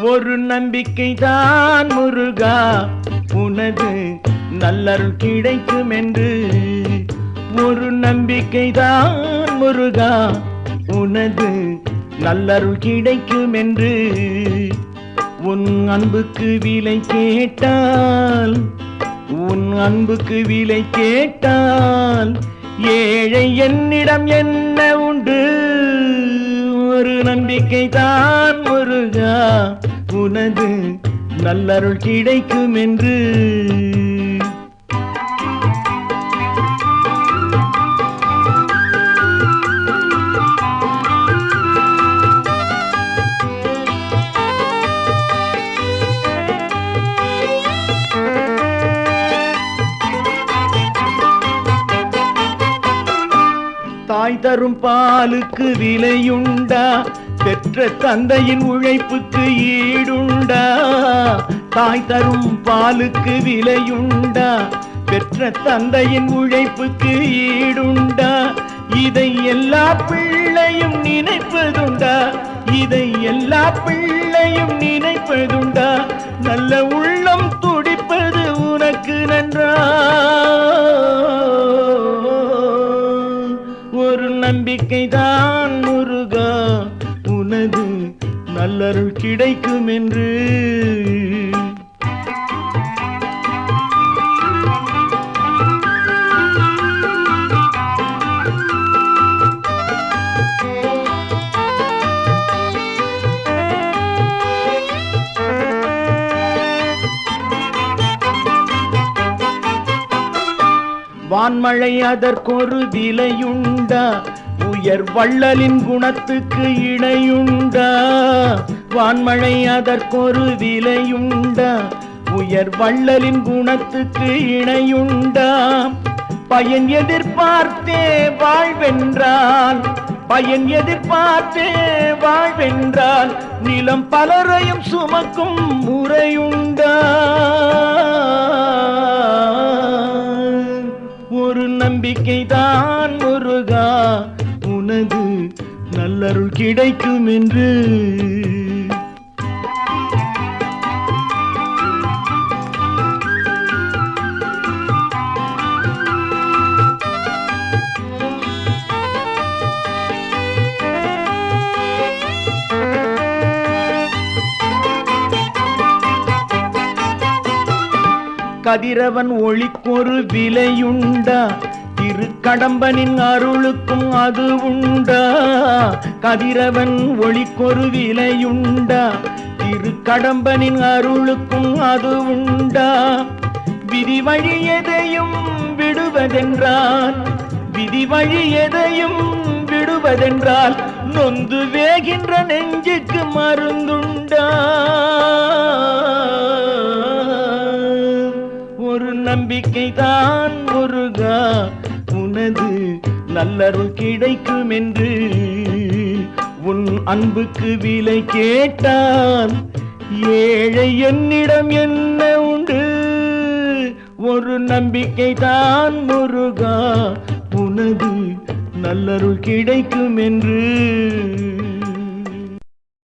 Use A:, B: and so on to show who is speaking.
A: ஒரு நம்பிக்கை தான் முருகா, உனது நல்லருள் கிடைக்கும் என்று. ஒரு நம்பிக்கை தான் முருகா, உனது நல்லருள் கிடைக்கும் என்று. உன் அன்புக்கு விலை கேட்டால், உன் அன்புக்கு விலை கேட்டால் ஏழை என்னிடம் என்ன உண்டு. ஒரு நம்பிக்கை தான் முருகா, உனது நல்லருள் கிடைக்கும் என்று. தாய் தரும் பாலுக்கு விலையுண்டா, பெற்ற தந்தையின் உழைப்புக்கு ஈடுண்டா. தாய் தரும் பாலுக்கு விலையுண்டா, பெற்ற தந்தையின் உழைப்புக்கு ஈடுண்டா. இதை எல்லா பிள்ளையும் நினைப்பதுண்டா, இதை எல்லா பிள்ளையும் நினைப்பதுண்டா. நல்ல உள்ளம் துடிப்பது உனக்கு நன்றா. ஒரு நம்பிக்கை தான் முருகா, உனது நல்லருள் கிடைக்கும் என்று. வான்மழை அதற்கொரு விலையுண்டா, உயர் வள்ளலின் குணத்துக்கு இணையுண்டா. வான்மழை அதற்கொரு விலையுண்டா, உயர் வள்ளலின் குணத்துக்கு இணையுண்டா. பயன் எதிர்பார்த்தே வாழ்வென்றால், பயன் எதிர்பார்த்தே வாழ்வென்றால் நிலம் பலரையும் சுமக்கும் முறையுண்டா. ஒரு நம்பிக்கை தான் முருகா, உனது நல்லருள் கிடைக்கும் என்று. கதிரவன் ஒளிக்கொரு விலையுண்டா, திருக்கடம்பனின் அருளுக்கும் அது உண்டா. கதிரவன் ஒளிக்கொரு விலையுண்டா, திருக்கடம்பனின் அருளுக்கும் அது உண்டா. விதி வழி எதையும் விடுவதென்றால், விதி வழி எதையும் விடுவதென்றால் நொந்து வேகின்ற நெஞ்சுக்கு மருந்துண்டா. ஒரு நம்பிக்கை தான் முருகா, உனது நல்லருள் கிடைக்கும் என்று. உன் அன்புக்கு விலை கேட்டால் ஏழை என்னிடம் என்ன உண்டு. ஒரு நம்பிக்கை தான் முருகா, உனது நல்லருள் கிடைக்கும் என்று.